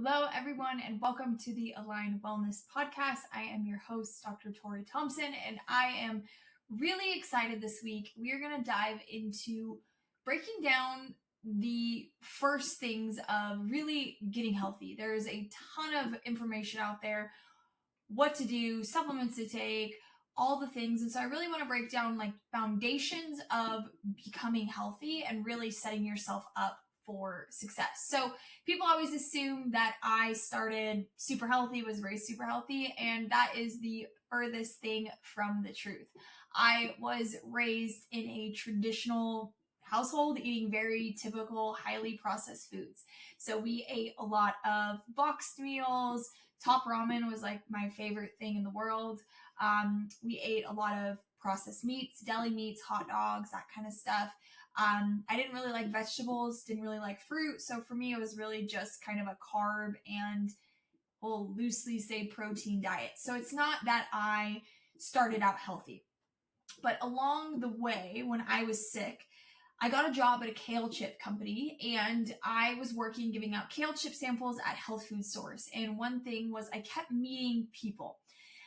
Hello, everyone, and welcome to the Align Wellness Podcast. I am your host, Dr. Torrie Thompson, and I am really excited this week. We are going to dive into breaking down the first things of really getting healthy. There's a ton of information out there, what to do, supplements to take, all the things. And so I really want to break down like foundations of becoming healthy and really setting yourself up for success. So people always assume that I started super healthy, was raised super healthy, and that is the furthest thing from the truth. I was raised in a traditional household eating very typical, highly processed foods. So we ate a lot of boxed meals. Top ramen was like my favorite thing in the world. We ate a lot of processed meats, deli meats, hot dogs, that kind of stuff. I didn't really like vegetables, didn't really like fruit. So for me, it was really just kind of a carb and we'll loosely say protein diet. So it's not that I started out healthy, but along the way, when I was sick, I got a job at a kale chip company and I was working giving out kale chip samples at health food stores. And one thing was I kept meeting people,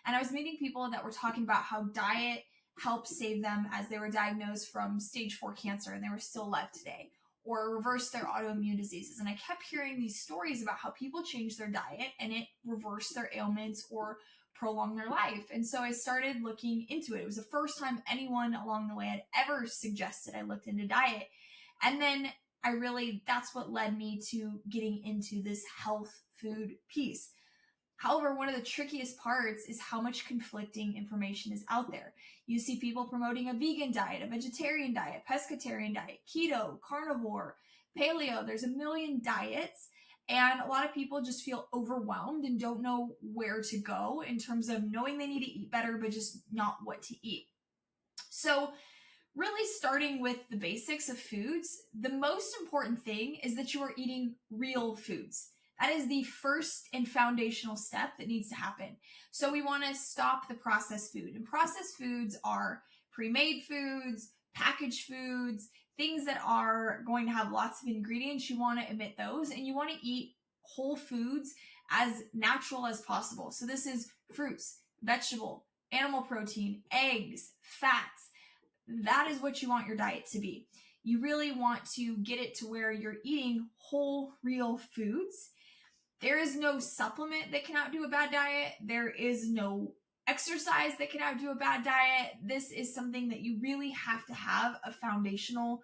and I was meeting people that were talking about how diet helped save them as they were diagnosed from stage 4 cancer and they were still alive today, or reverse their autoimmune diseases. And I kept hearing these stories about how people changed their diet and it reversed their ailments or prolonged their life. And so I started looking into it. It was the first time anyone along the way had ever suggested I looked into diet. And then that's what led me to getting into this health food piece. However, one of the trickiest parts is how much conflicting information is out there. You see people promoting a vegan diet, a vegetarian diet, pescatarian diet, keto, carnivore, paleo. There's a million diets, and a lot of people just feel overwhelmed and don't know where to go in terms of knowing they need to eat better, but just not what to eat. So really starting with the basics of foods, the most important thing is that you are eating real foods. That is the first and foundational step that needs to happen. So we want to stop the processed food. And processed foods are pre-made foods, packaged foods, things that are going to have lots of ingredients. You want to omit those, and you want to eat whole foods as natural as possible. So this is fruits, vegetable, animal protein, eggs, fats. That is what you want your diet to be. You really want to get it to where you're eating whole, real foods. There is no supplement that can outdo a bad diet. There is no exercise that can outdo a bad diet. This is something that you really have to have a foundational,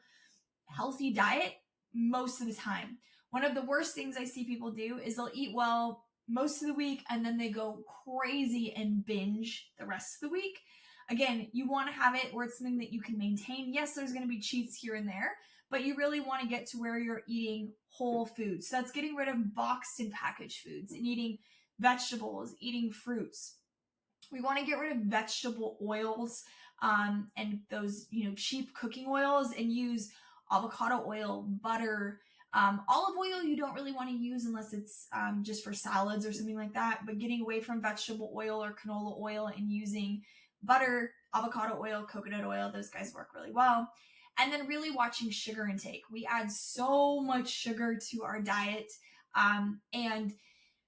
healthy diet most of the time. One of the worst things I see people do is they'll eat well most of the week and then they go crazy and binge the rest of the week. Again, you want to have it where it's something that you can maintain. Yes, there's going to be cheats here and there, but you really want to get to where you're eating whole foods. So that's getting rid of boxed and packaged foods and eating vegetables, eating fruits. We want to get rid of vegetable oils and those, cheap cooking oils, and use avocado oil, butter, olive oil you don't really want to use unless it's just for salads or something like that, but getting away from vegetable oil or canola oil and using butter, avocado oil, coconut oil. Those guys work really well. And then really watching sugar intake. We add so much sugar to our diet. And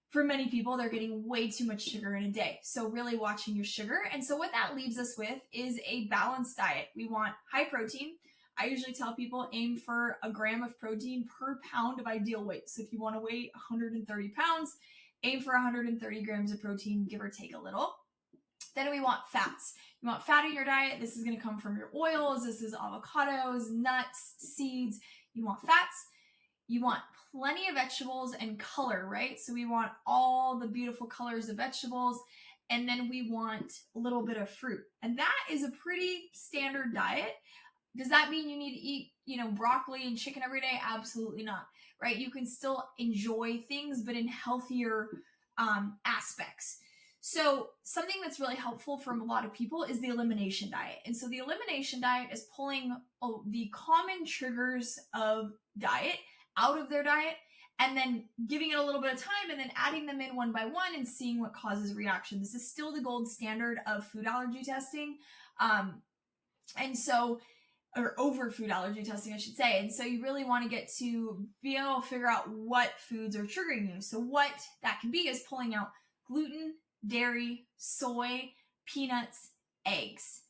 for many people, they're getting way too much sugar in a day. So really watching your sugar. And so what that leaves us with is a balanced diet. We want high protein. I usually tell people aim for a gram of protein per pound of ideal weight. So if you want to weigh 130 pounds, aim for 130 grams of protein, give or take a little. Then we want fats. You want fat in your diet. This is going to come from your oils. This is avocados, nuts, seeds. You want fats. You want plenty of vegetables and color, right? So we want all the beautiful colors of vegetables. And then we want a little bit of fruit. And that is a pretty standard diet. Does that mean you need to eat, broccoli and chicken every day? Absolutely not, right? You can still enjoy things, but in healthier aspects. So something that's really helpful for a lot of people is the elimination diet. And so the elimination diet is pulling the common triggers of diet out of their diet and then giving it a little bit of time and then adding them in one by one and seeing what causes reaction. This is still the gold standard of food allergy testing. And so or over food allergy testing, I should say. And so you really want to get to be able to figure out what foods are triggering you. So what that can be is pulling out gluten, dairy, soy, peanuts, eggs.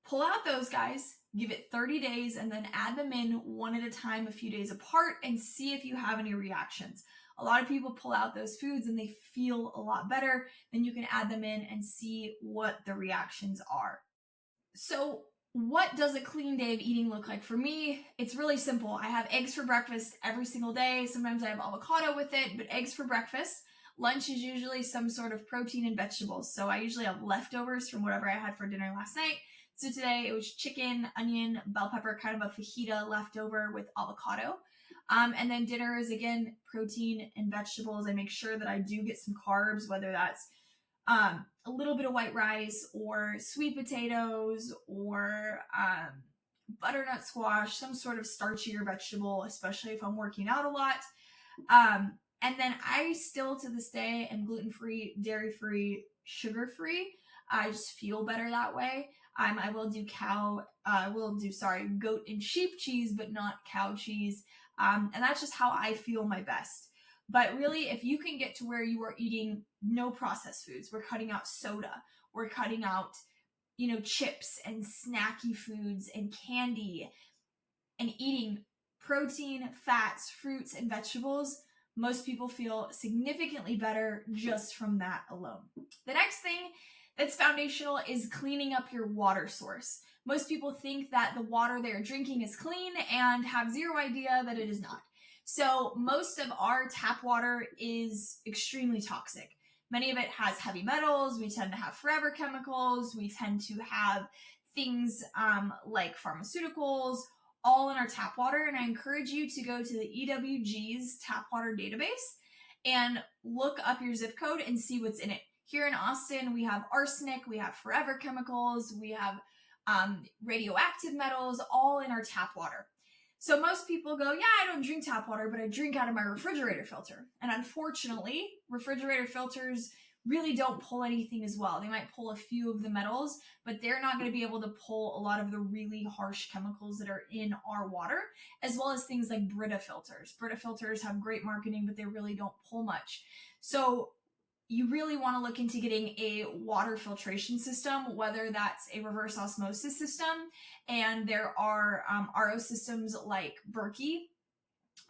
Pull out those guys, give it 30 days, and then add them in one at a time, a few days apart, and see if you have any reactions. A lot of people pull out those foods and they feel a lot better. Then you can add them in and see what the reactions are. So what does a clean day of eating look like? For me, it's really simple. I have eggs for breakfast every single day. Sometimes I have avocado with it, but eggs for breakfast. Lunch is usually some sort of protein and vegetables. So I usually have leftovers from whatever I had for dinner last night. So today it was chicken, onion, bell pepper, kind of a fajita leftover with avocado. And then dinner is, again, protein and vegetables. I make sure that I do get some carbs, whether that's a little bit of white rice or sweet potatoes or butternut squash, some sort of starchier vegetable, especially if I'm working out a lot. And then I still, to this day, am gluten-free, dairy-free, sugar-free. I just feel better that way. I will do goat and sheep cheese, but not cow cheese. And that's just how I feel my best. But really, if you can get to where you are eating no processed foods, we're cutting out soda, we're cutting out, chips and snacky foods and candy, and eating protein, fats, fruits, and vegetables, most people feel significantly better just from that alone. The next thing that's foundational is cleaning up your water source. Most people think that the water they're drinking is clean and have zero idea that it is not. So most of our tap water is extremely toxic. Many of it has heavy metals. We tend to have forever chemicals. We tend to have things like pharmaceuticals all in our tap water. And I encourage you to go to the EWG's tap water database and look up your zip code and see what's in it. Here in Austin, we have arsenic, we have forever chemicals, we have radioactive metals, all in our tap water. So most people go, yeah, I don't drink tap water, but I drink out of my refrigerator filter. And unfortunately, refrigerator filters really don't pull anything as well. They might pull a few of the metals, but they're not going to be able to pull a lot of the really harsh chemicals that are in our water, as well as things like Brita filters. Brita filters have great marketing, but they really don't pull much. So you really want to look into getting a water filtration system, whether that's a reverse osmosis system, and there are RO systems like Berkey,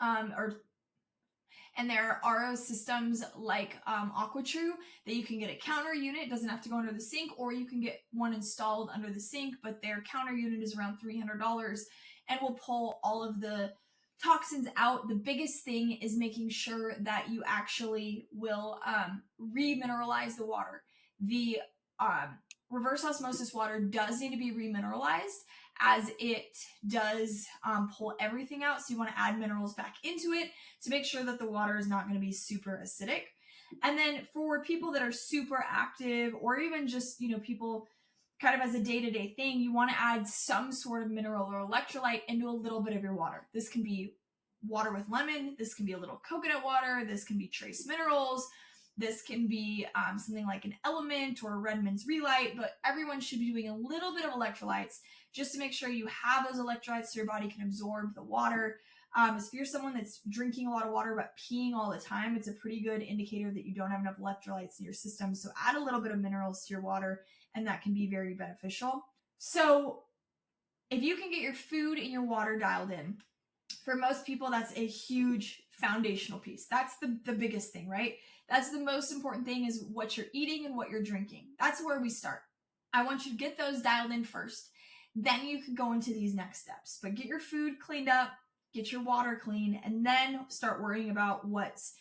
and there are RO systems like AquaTrue that you can get a counter unit. It doesn't have to go under the sink, or you can get one installed under the sink, but their counter unit is around $300 and will pull all of the toxins out. The biggest thing is making sure that you actually will remineralize the water. The reverse osmosis water does need to be remineralized, as it does pull everything out. So you want to add minerals back into it to make sure that the water is not going to be super acidic. And then for people that are super active, or even just, people kind of as a day-to-day thing, you want to add some sort of mineral or electrolyte into a little bit of your water. This can be water with lemon. This can be a little coconut water. This can be trace minerals. This can be something like an Element or a Redmond's Relight, but everyone should be doing a little bit of electrolytes just to make sure you have those electrolytes so your body can absorb the water. If you're someone that's drinking a lot of water but peeing all the time, it's a pretty good indicator that you don't have enough electrolytes in your system. So add a little bit of minerals to your water, and that can be very beneficial. So if you can get your food and your water dialed in, for most people, that's a huge foundational piece. That's the biggest thing, right? That's the most important thing, is what you're eating and what you're drinking. That's where we start. I want you to get those dialed in first. Then you can go into these next steps. But get your food cleaned up, get your water clean, and then start worrying about what's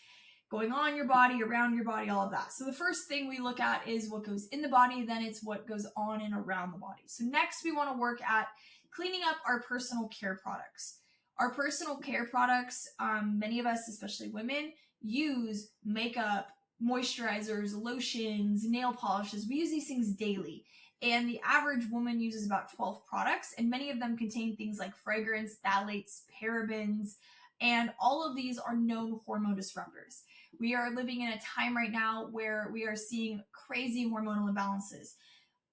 going on in your body, around your body, all of that. So the first thing we look at is what goes in the body, then it's what goes on and around the body. So next we want to work at cleaning up our personal care products. Our personal care products, many of us, especially women, use makeup, moisturizers, lotions, nail polishes. We use these things daily. And the average woman uses about 12 products, and many of them contain things like fragrance, phthalates, parabens, and all of these are known hormone disruptors. We are living in a time right now where we are seeing crazy hormonal imbalances.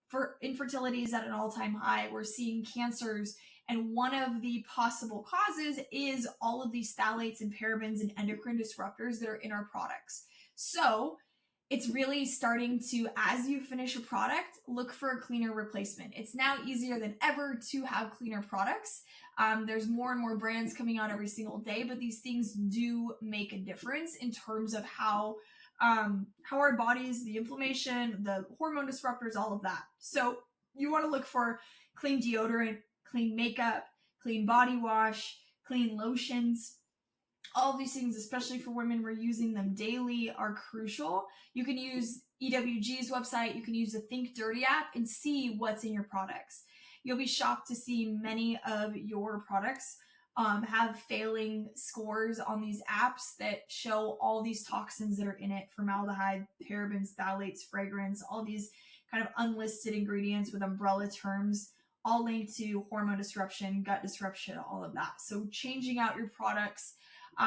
For infertility is at an all-time high. We're seeing cancers And one of the possible causes is all of these phthalates and parabens and endocrine disruptors that are in our products. So it's really starting to, as you finish a product, look for a cleaner replacement. It's now easier than ever to have cleaner products. There's more and more brands coming out every single day, but these things do make a difference in terms of how our bodies, the inflammation, the hormone disruptors, all of that. So you want to look for clean deodorant, clean makeup, clean body wash, clean lotions. All of these things, especially for women, we're using them daily, are crucial. You can use EWG's website. You can use the Think Dirty app and see what's in your products. You'll be shocked to see many of your products have failing scores on these apps that show all these toxins that are in it: formaldehyde, parabens, phthalates, fragrance, all these kind of unlisted ingredients with umbrella terms, all linked to hormone disruption, gut disruption, all of that. So changing out your products.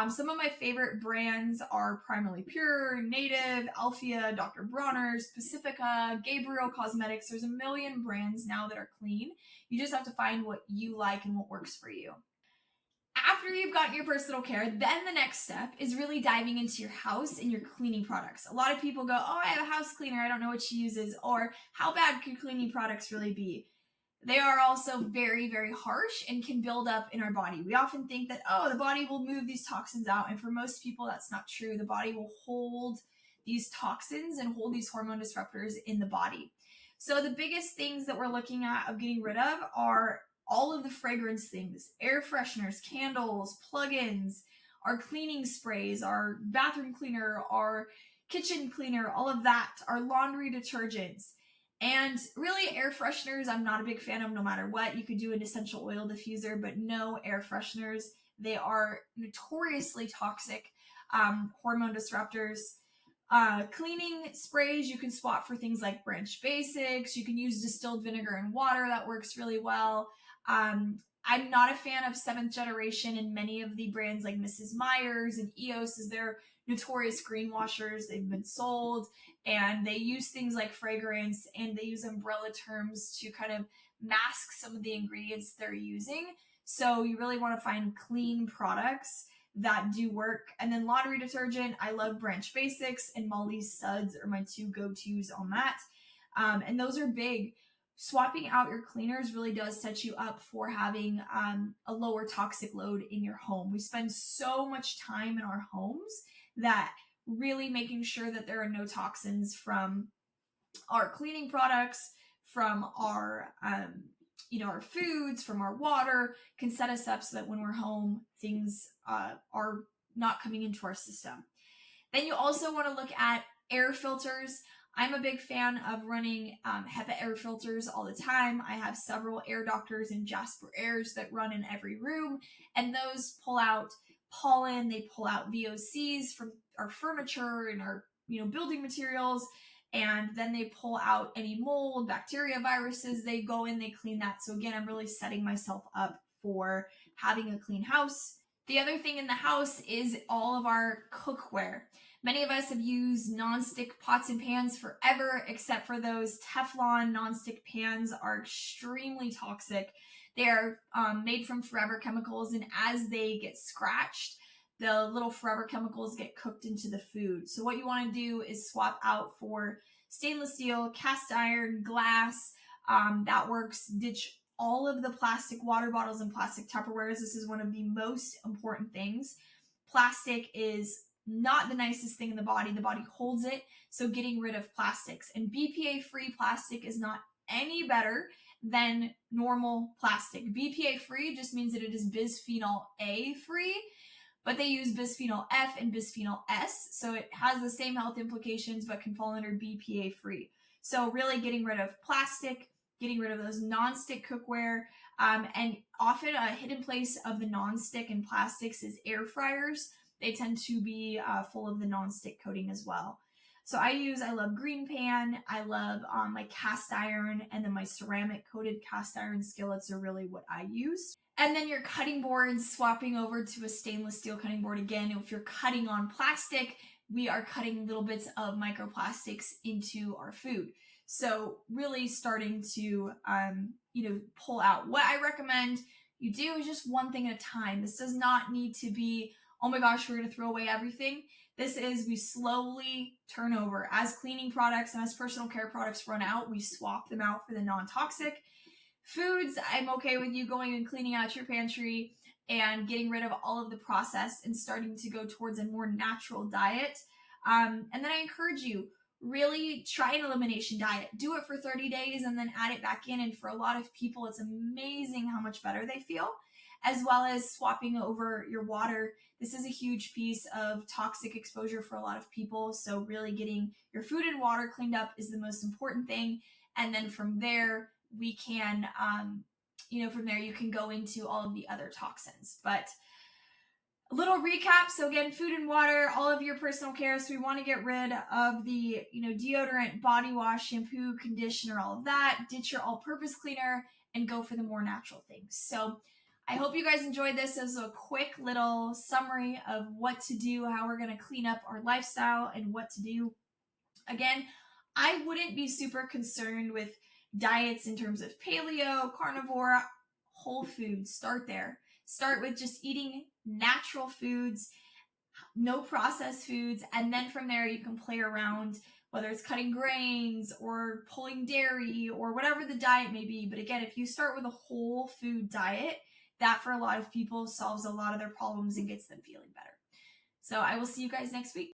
Some of my favorite brands are Primarily Pure, Native, Alphia, Dr. Bronner's, Pacifica, Gabriel Cosmetics. There's a million brands now that are clean. You just have to find what you like and what works for you. After you've gotten your personal care, then the next step is really diving into your house and your cleaning products. A lot of people go, oh, I have a house cleaner, I don't know what she uses, or how bad can cleaning products really be? They are also very, very harsh and can build up in our body. We often think that, oh, the body will move these toxins out. And for most people, that's not true. The body will hold these toxins and hold these hormone disruptors in the body. So the biggest things that we're looking at of getting rid of are all of the fragrance things: air fresheners, candles, plugins, our cleaning sprays, our bathroom cleaner, our kitchen cleaner, all of that, our laundry detergents. And really, air fresheners, I'm not a big fan of no matter what. You could do an essential oil diffuser, but no air fresheners. They are notoriously toxic hormone disruptors. Cleaning sprays, you can swap for things like Branch Basics. You can use distilled vinegar and water. That works really well. I'm not a fan of 7th generation, and many of the brands like Mrs. Meyer's and EOS, as they're notorious greenwashers. They've been sold, and they use things like fragrance, and they use umbrella terms to kind of mask some of the ingredients they're using. So you really want to find clean products that do work. And then laundry detergent, I love Branch Basics, and Molly's Suds are my two go-tos on that. And those are big. Swapping out your cleaners really does set you up for having a lower toxic load in your home. We spend so much time in our homes that really making sure that there are no toxins from our cleaning products, from our our foods, from our water, can set us up so that when we're home, things are not coming into our system. Then you also want to look at air filters. I'm a big fan of running HEPA air filters all the time. I have several Air Doctors and Jasper Airs that run in every room, and those pull out pollen, they pull out VOCs from our furniture and our building materials, and then they pull out any mold, bacteria, viruses. They go in, they clean that. So again, I'm really setting myself up for having a clean house. The other thing in the house is all of our cookware. Many of us have used nonstick pots and pans forever, except for those Teflon nonstick pans are extremely toxic. They are made from forever chemicals, and as they get scratched, the little forever chemicals get cooked into the food. So what you want to do is swap out for stainless steel, cast iron, glass. That works. Ditch all of the plastic water bottles and plastic Tupperwares. This is one of the most important things. Plastic is not the nicest thing in the body. The body holds it, so getting rid of plastics. And BPA-free plastic is not any better than normal plastic. BPA-free just means that it is bisphenol A free, but they use bisphenol F and bisphenol S, so it has the same health implications but can fall under BPA-free. So really getting rid of plastic, getting rid of those non-stick cookware, and often a hidden place of the non-stick and plastics is air fryers. They tend to be full of the non-stick coating as well. So I love green pan, I love my cast iron, and then my ceramic coated cast iron skillets are really what I use. And then your cutting boards, swapping over to a stainless steel cutting board. Again, if you're cutting on plastic, we are cutting little bits of microplastics into our food. So really starting to, pull out. What I recommend, you do is just one thing at a time. This does not need to be, oh my gosh, we're going to throw away everything. This is, we slowly turn over. As cleaning products and as personal care products run out, we swap them out for the non-toxic foods. I'm okay with you going and cleaning out your pantry and getting rid of all of the processed and starting to go towards a more natural diet. And then I encourage you, really try an elimination diet. Do it for 30 days and then add it back in. And for a lot of people, it's amazing how much better they feel, as well as swapping over your water. This is a huge piece of toxic exposure for a lot of people. So really getting your food and water cleaned up is the most important thing. And then from there, we can, from there you can go into all of the other toxins. But a little recap. So again, food and water, all of your personal care. So we want to get rid of the, deodorant, body wash, shampoo, conditioner, all of that. Ditch your all-purpose cleaner and go for the more natural things. So I hope you guys enjoyed this as a quick little summary of what to do, how we're going to clean up our lifestyle and what to do. Again, I wouldn't be super concerned with diets in terms of paleo, carnivore, whole foods. Start there. Start with just eating natural foods, no processed foods, and then from there you can play around, whether it's cutting grains or pulling dairy or whatever the diet may be. But again, if you start with a whole food diet, that for a lot of people solves a lot of their problems and gets them feeling better. So I will see you guys next week.